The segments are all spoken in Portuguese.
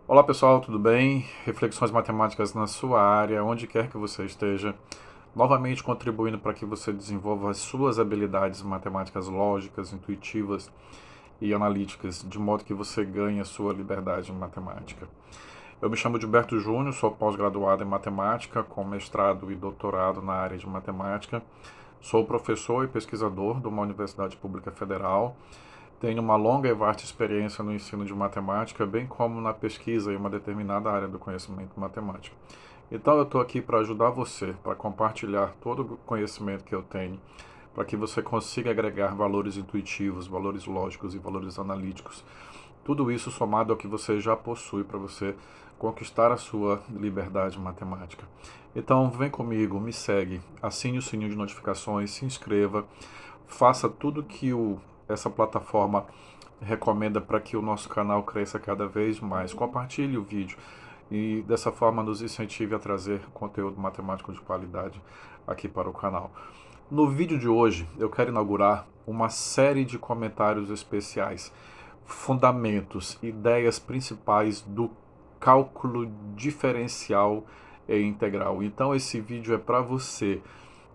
Olá pessoal, tudo bem? Reflexões matemáticas na sua área, onde quer que você esteja, novamente contribuindo para que você desenvolva as suas habilidades matemáticas lógicas, intuitivas e analíticas, de modo que você ganhe a sua liberdade matemática. Eu me chamo Gilberto Júnior, sou pós-graduado em matemática, com mestrado e doutorado na área de matemática. Sou professor e pesquisador de uma universidade pública federal. Tenho uma longa e vasta experiência no ensino de matemática, bem como na pesquisa em uma determinada área do conhecimento matemático. Então eu estou aqui para ajudar você, para compartilhar todo o conhecimento que eu tenho, para que você consiga agregar valores intuitivos, valores lógicos e valores analíticos. Tudo isso somado ao que você já possui para você conquistar a sua liberdade matemática. Então vem comigo, me segue, assine o sininho de notificações, se inscreva, faça tudo que essa plataforma recomenda para que o nosso canal cresça cada vez mais. Compartilhe o vídeo e dessa forma nos incentive a trazer conteúdo matemático de qualidade aqui para o canal. No vídeo de hoje eu quero inaugurar uma série de comentários especiais, fundamentos, ideias principais do cálculo diferencial e integral. Então esse vídeo é para você,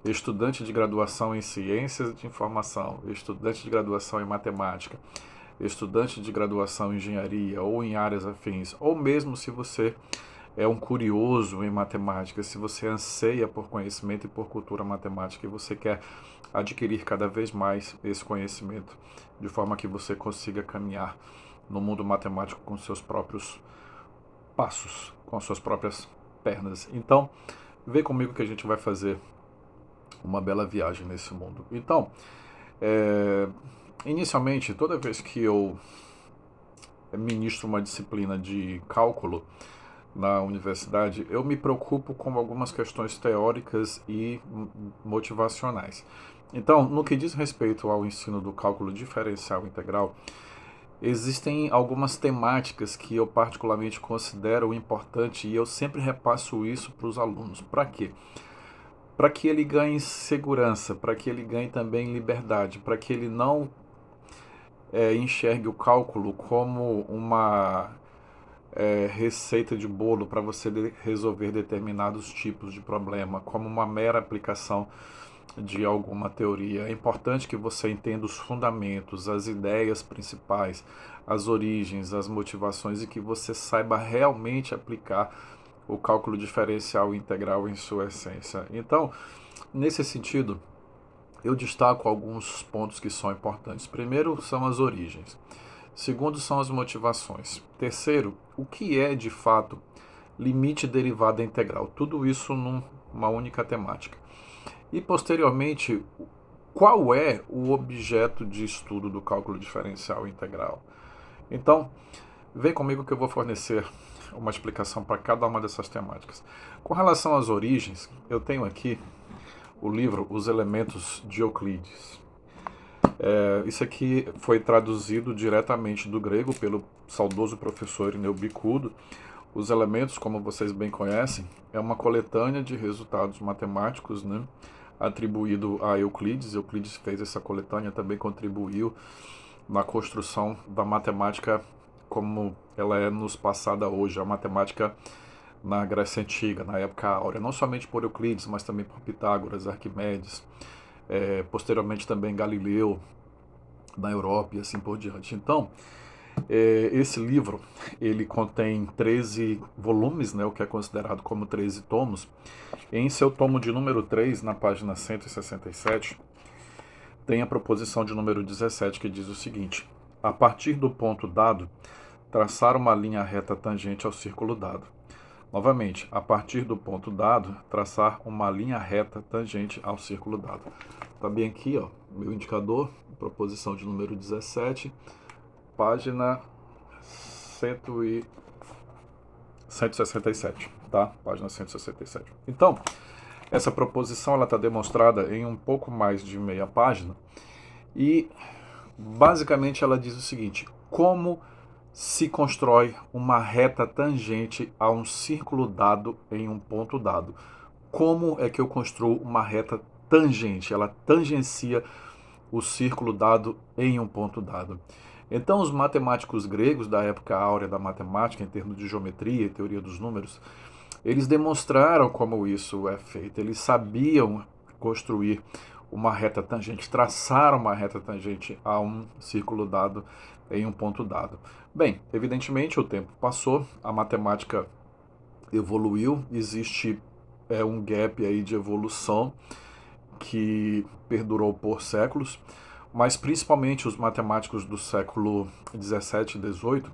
estudante de graduação em ciências de informação, estudante de graduação em matemática, estudante de graduação em engenharia ou em áreas afins, ou mesmo se você é um curioso em matemática, se você anseia por conhecimento e por cultura matemática e você quer adquirir cada vez mais esse conhecimento, de forma que você consiga caminhar no mundo matemático com seus próprios passos, com suas próprias pernas. Então, vem comigo que a gente vai fazer uma bela viagem nesse mundo. Então, inicialmente, toda vez que eu ministro uma disciplina de cálculo na universidade, eu me preocupo com algumas questões teóricas e motivacionais. Então, no que diz respeito ao ensino do cálculo diferencial integral, existem algumas temáticas que eu particularmente considero importante e eu sempre repasso isso para os alunos. Para quê? Para que ele ganhe segurança, para que ele ganhe também liberdade, para que ele não enxergue o cálculo como uma receita de bolo para você resolver determinados tipos de problema, como uma mera aplicação de alguma teoria. É importante que você entenda os fundamentos, as ideias principais, as origens, as motivações e que você saiba realmente aplicar o cálculo diferencial integral em sua essência. Então, nesse sentido, eu destaco alguns pontos que são importantes. Primeiro são as origens. Segundo são as motivações. Terceiro, o que é de fato limite derivada integral. Tudo isso numa única temática. E posteriormente, qual é o objeto de estudo do cálculo diferencial integral? Então, vem comigo que eu vou fornecer uma explicação para cada uma dessas temáticas. Com relação às origens, eu tenho aqui o livro Os Elementos de Euclides. Isso aqui foi traduzido diretamente do grego pelo saudoso professor Irineu Bicudo. Os elementos, como vocês bem conhecem, é uma coletânea de resultados matemáticos, né, atribuído a Euclides. Euclides fez essa coletânea, também contribuiu na construção da matemática como ela é nos passada hoje, a matemática na Grécia Antiga, na época áurea, não somente por Euclides, mas também por Pitágoras, Arquimedes, posteriormente também Galileu, na Europa e assim por diante. Então, esse livro, ele contém 13 volumes, né, o que é considerado como 13 tomos. Em seu tomo de número 3, na página 167, tem a proposição de número 17, que diz o seguinte: a partir do ponto dado, traçar uma linha reta tangente ao círculo dado. Novamente, a partir do ponto dado, traçar uma linha reta tangente ao círculo dado. Está bem aqui, ó, meu indicador, proposição de número 17, página 167, tá? Página 167. Então, essa proposição ela está demonstrada em um pouco mais de meia página e basicamente ela diz o seguinte: como se constrói uma reta tangente a um círculo dado em um ponto dado. Como é que eu construo uma reta tangente? Ela tangencia o círculo dado em um ponto dado. Então, os matemáticos gregos da época áurea da matemática, em termos de geometria e teoria dos números, eles demonstraram como isso é feito. Eles sabiam construir uma reta tangente, traçar uma reta tangente a um círculo dado em um ponto dado. Bem, evidentemente o tempo passou, a matemática evoluiu, existe um gap aí de evolução que perdurou por séculos, mas principalmente os matemáticos do século 17 e 18,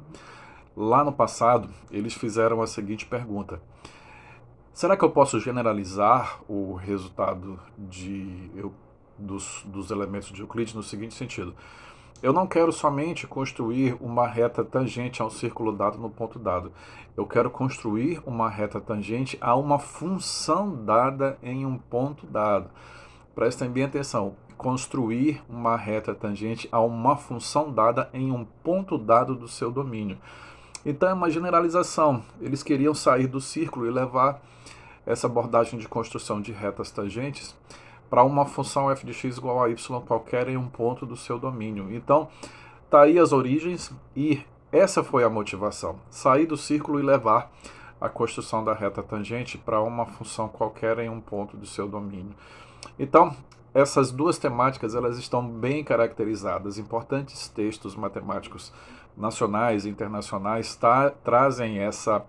lá no passado, eles fizeram a seguinte pergunta: será que eu posso generalizar o resultado dos elementos de Euclides no seguinte sentido? Eu não quero somente construir uma reta tangente a um círculo dado no ponto dado. Eu quero construir uma reta tangente a uma função dada em um ponto dado. Prestem bem atenção. Construir uma reta tangente a uma função dada em um ponto dado do seu domínio. Então é uma generalização. Eles queriam sair do círculo e levar essa abordagem de construção de retas tangentes para uma função f de x igual a y qualquer em um ponto do seu domínio. Então, tá aí as origens e essa foi a motivação. Sair do círculo e levar a construção da reta tangente para uma função qualquer em um ponto do seu domínio. Então, essas duas temáticas elas estão bem caracterizadas. Importantes textos matemáticos nacionais e internacionais trazem essa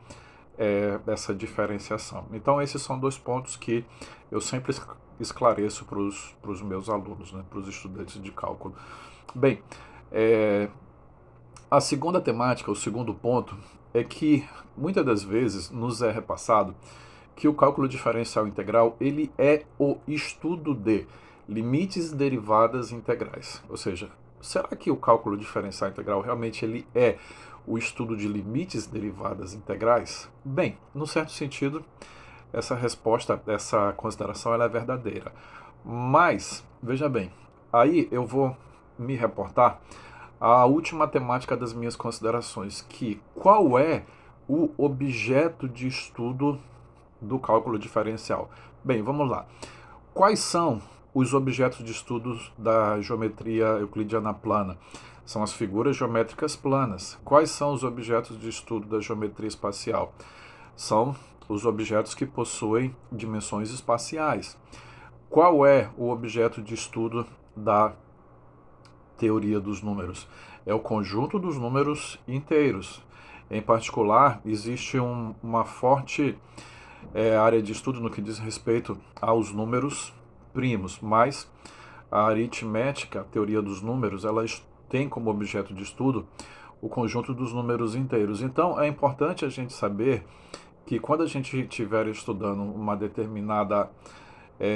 diferenciação. Então, esses são dois pontos que eu sempre esclareço para os meus alunos, né, para os estudantes de cálculo. Bem, a segunda temática, o segundo ponto, é que muitas das vezes nos é repassado que o cálculo diferencial integral ele é o estudo de limites, derivadas integrais. Ou seja, será que o cálculo diferencial integral realmente ele é o estudo de limites, derivadas integrais? Bem, no certo sentido, essa resposta, essa consideração ela é verdadeira. Mas, veja bem, aí eu vou me reportar à última temática das minhas considerações, que qual é o objeto de estudo do cálculo diferencial? Bem, vamos lá. Quais são os objetos de estudo da geometria euclidiana plana? São as figuras geométricas planas. Quais são os objetos de estudo da geometria espacial? São os objetos que possuem dimensões espaciais. Qual é o objeto de estudo da teoria dos números? É o conjunto dos números inteiros. Em particular, existe uma forte área de estudo no que diz respeito aos números primos, mas a aritmética, a teoria dos números, ela tem como objeto de estudo o conjunto dos números inteiros. Então, é importante a gente saber que quando a gente estiver estudando uma determinada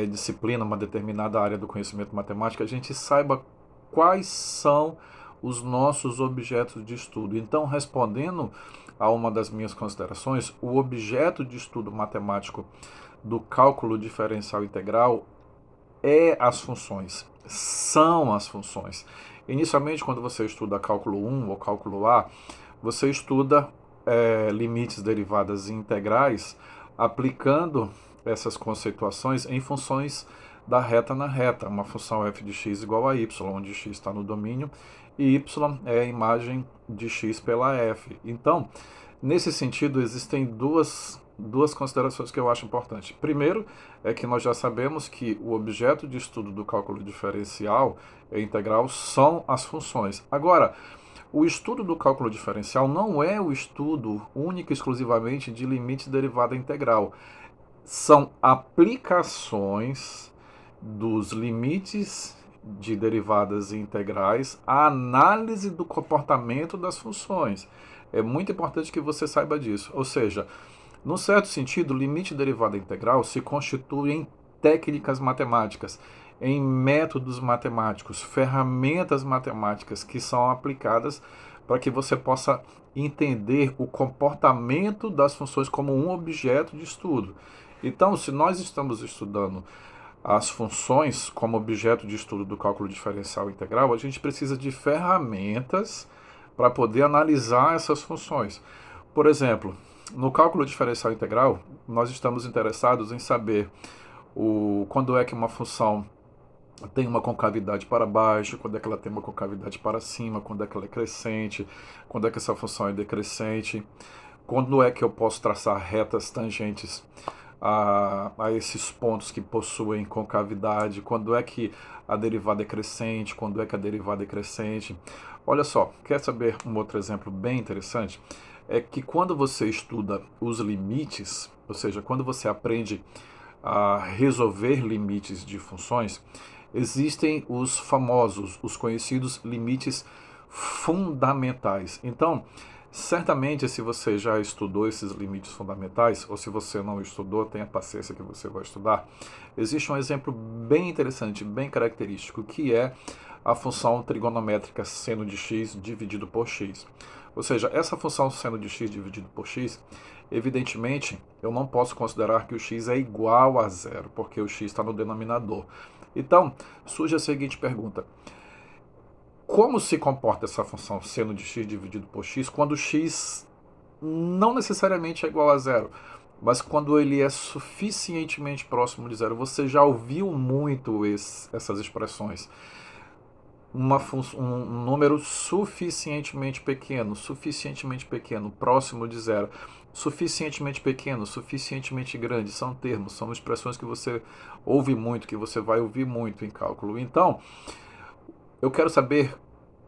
disciplina, uma determinada área do conhecimento matemático, a gente saiba quais são os nossos objetos de estudo. Então, respondendo a uma das minhas considerações, o objeto de estudo matemático do cálculo diferencial integral é as funções, são as funções. Inicialmente, quando você estuda cálculo 1 ou cálculo A, você estuda limites, derivadas e integrais, aplicando essas conceituações em funções da reta na reta, uma função f de x igual a y, onde x está no domínio e y é a imagem de x pela f. Então, nesse sentido, existem duas considerações que eu acho importantes. Primeiro, é que nós já sabemos que o objeto de estudo do cálculo diferencial e integral são as funções. Agora, o estudo do cálculo diferencial não é o estudo único e exclusivamente de limite, derivada integral. São aplicações dos limites de derivadas integrais à análise do comportamento das funções. É muito importante que você saiba disso. Ou seja, num certo sentido, limite, derivada integral se constitui em técnicas matemáticas, em métodos matemáticos, ferramentas matemáticas que são aplicadas para que você possa entender o comportamento das funções como um objeto de estudo. Então, se nós estamos estudando as funções como objeto de estudo do cálculo diferencial integral, a gente precisa de ferramentas para poder analisar essas funções. Por exemplo, no cálculo diferencial integral, nós estamos interessados em saber quando é que uma função tem uma concavidade para baixo, quando é que ela tem uma concavidade para cima, quando é que ela é crescente, quando é que essa função é decrescente, quando é que eu posso traçar retas tangentes a esses pontos que possuem concavidade, quando é que a derivada é crescente, quando é que a derivada é crescente. Olha só, quer saber um outro exemplo bem interessante? É que quando você estuda os limites, ou seja, quando você aprende a resolver limites de funções, existem os famosos, os conhecidos limites fundamentais. Então, certamente, se você já estudou esses limites fundamentais, ou se você não estudou, tenha paciência que você vai estudar. Existe um exemplo bem interessante, bem característico, que é a função trigonométrica seno de x dividido por x. Ou seja, essa função seno de x dividido por x, evidentemente, eu não posso considerar que o x é igual a zero, porque o x está no denominador. Então, surge a seguinte pergunta: como se comporta essa função seno de x dividido por x quando x não necessariamente é igual a zero, mas quando ele é suficientemente próximo de zero? Você já ouviu muito essas expressões. Um número suficientemente pequeno, próximo de zero, suficientemente pequeno, suficientemente grande, são termos, são expressões que você ouve muito, que você vai ouvir muito em cálculo. Então, eu quero saber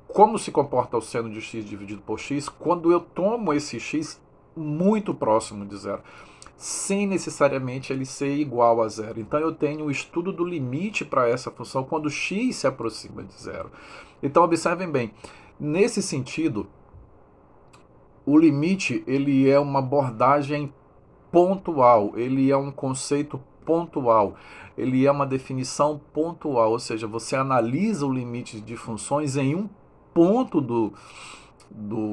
como se comporta o seno de x dividido por x quando eu tomo esse x muito próximo de zero, sem necessariamente ele ser igual a zero. Então eu tenho o estudo do limite para essa função quando x se aproxima de zero. Então observem bem, nesse sentido, o limite ele é uma abordagem pontual, ele é um conceito pontual, ele é uma definição pontual, ou seja, você analisa o limite de funções em um ponto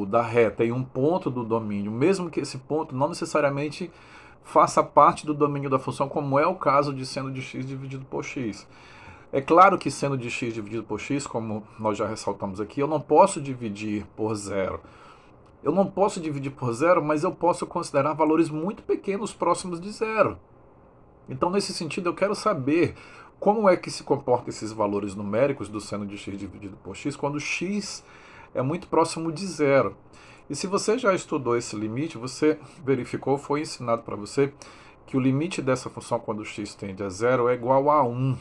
da reta, em um ponto do domínio, mesmo que esse ponto não necessariamente faça parte do domínio da função, como é o caso de seno de x dividido por x. É claro que seno de x dividido por x, como nós já ressaltamos aqui, eu não posso dividir por zero. Eu não posso dividir por zero, mas eu posso considerar valores muito pequenos próximos de zero. Então, nesse sentido, eu quero saber como é que se comportam esses valores numéricos do seno de x dividido por x quando x é muito próximo de zero. E se você já estudou esse limite, você verificou, foi ensinado para você que o limite dessa função quando x tende a zero é igual a 1.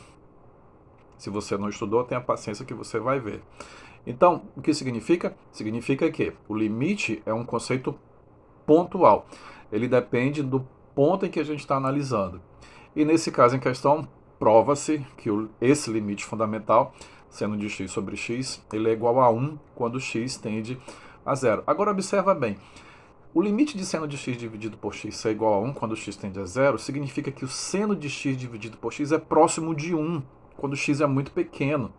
Se você não estudou, tenha paciência que você vai ver. Então, o que significa? Significa que o limite é um conceito pontual. Ele depende do ponto em que a gente está analisando. E nesse caso em questão, prova-se que esse limite fundamental, sendo de x sobre x, ele é igual a 1 quando x tende a zero. Agora observa bem, o limite de seno de x dividido por x é igual a 1 quando x tende a zero, significa que o seno de x dividido por x é próximo de 1 quando x é muito pequeno.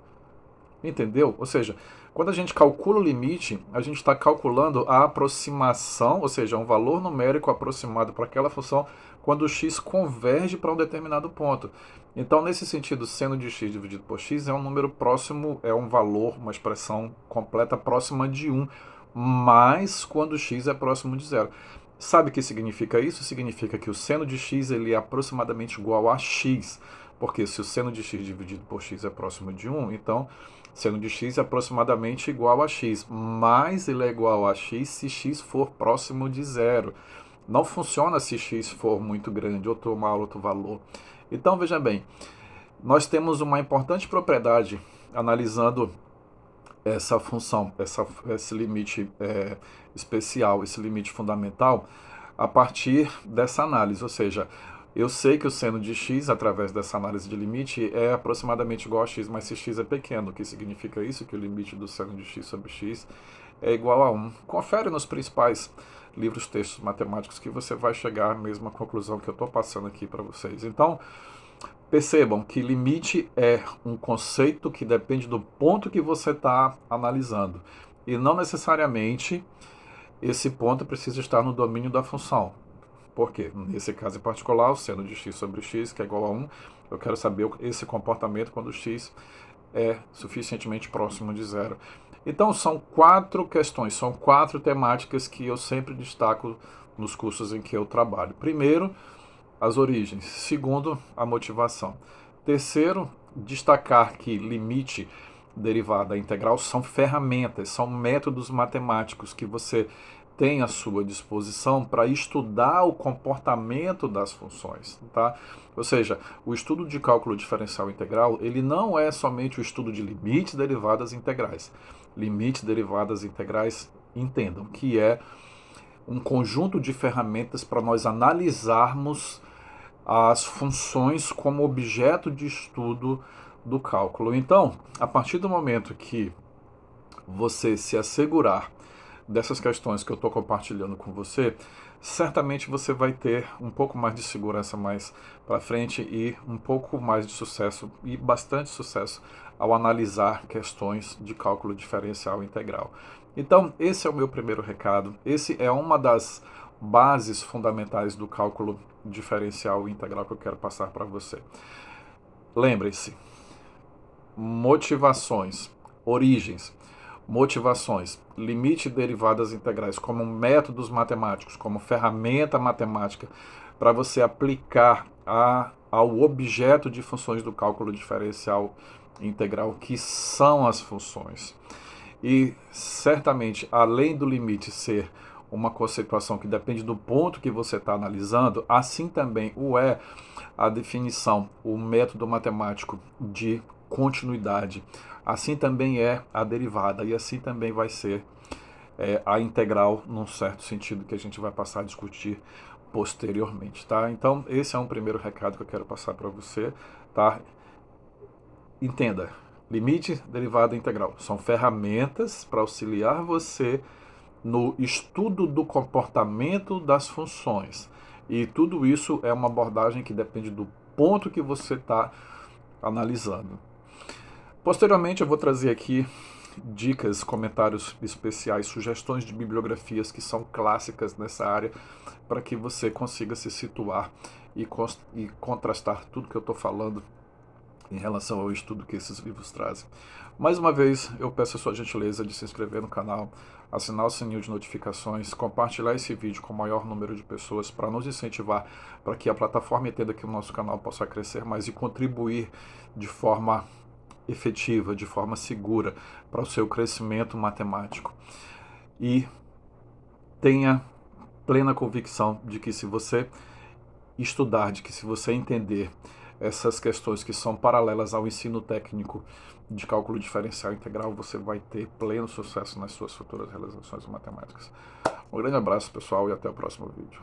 Entendeu? Ou seja, quando a gente calcula o limite, a gente está calculando a aproximação, ou seja, um valor numérico aproximado para aquela função quando o x converge para um determinado ponto. Então, nesse sentido, seno de x dividido por x é um número próximo, é um valor, uma expressão completa próxima de 1, mas quando o x é próximo de zero. Sabe o que significa isso? Significa que o seno de x ele é aproximadamente igual a x, porque se o seno de x dividido por x é próximo de 1, então seno de x é aproximadamente igual a x, mas ele é igual a x se x for próximo de zero. Não funciona se x for muito grande ou tomar outro valor. Então, veja bem, nós temos uma importante propriedade analisando essa função, esse limite especial, esse limite fundamental, a partir dessa análise. Ou seja, eu sei que o seno de x, através dessa análise de limite, é aproximadamente igual a x, mas se x é pequeno, o que significa isso? Que o limite do seno de x sobre x é igual a 1. Confere nos principais livros, textos matemáticos, que você vai chegar à mesma conclusão que eu estou passando aqui para vocês. Então, percebam que limite é um conceito que depende do ponto que você está analisando. E não necessariamente esse ponto precisa estar no domínio da função. Por quê? Nesse caso em particular, o seno de x sobre x, que é igual a 1, eu quero saber esse comportamento quando x é suficientemente próximo de zero. Então, são 4 questões, são 4 temáticas que eu sempre destaco nos cursos em que eu trabalho. Primeiro, as origens. Segundo, a motivação. Terceiro, destacar que limite, derivada, integral são ferramentas, são métodos matemáticos que você tem à sua disposição para estudar o comportamento das funções, tá? Ou seja, o estudo de cálculo diferencial integral, ele não é somente o estudo de limites, derivadas e integrais. Limites, derivadas e integrais, entendam que é um conjunto de ferramentas para nós analisarmos as funções como objeto de estudo do cálculo. Então, a partir do momento que você se assegurar dessas questões que eu estou compartilhando com você, certamente você vai ter um pouco mais de segurança mais para frente e um pouco mais de sucesso e bastante sucesso ao analisar questões de cálculo diferencial integral. Então, esse é o meu primeiro recado. Esse é uma das bases fundamentais do cálculo diferencial integral que eu quero passar para você. Lembre-se, motivações, origens, motivações, limite e derivadas integrais como métodos matemáticos, como ferramenta matemática para você aplicar ao objeto de funções do cálculo diferencial integral, que são as funções. E certamente, além do limite ser uma conceituação que depende do ponto que você está analisando, assim também o é a definição, o método matemático de continuidade. Assim também é a derivada e assim também vai ser a integral, num certo sentido que a gente vai passar a discutir posteriormente, tá? Então, esse é um primeiro recado que eu quero passar para você, tá? Entenda, limite, derivada e integral são ferramentas para auxiliar você no estudo do comportamento das funções. E tudo isso é uma abordagem que depende do ponto que você está analisando. Posteriormente, eu vou trazer aqui dicas, comentários especiais, sugestões de bibliografias que são clássicas nessa área, para que você consiga se situar e contrastar tudo que eu estou falando em relação ao estudo que esses livros trazem. Mais uma vez, eu peço a sua gentileza de se inscrever no canal, assinar o sininho de notificações, compartilhar esse vídeo com o maior número de pessoas para nos incentivar, para que a plataforma entenda que o nosso canal possa crescer mais e contribuir de forma efetiva, de forma segura para o seu crescimento matemático. E tenha plena convicção de que se você estudar, de que se você entender essas questões que são paralelas ao ensino técnico de cálculo diferencial integral, você vai ter pleno sucesso nas suas futuras realizações matemáticas. Um grande abraço, pessoal, e até o próximo vídeo.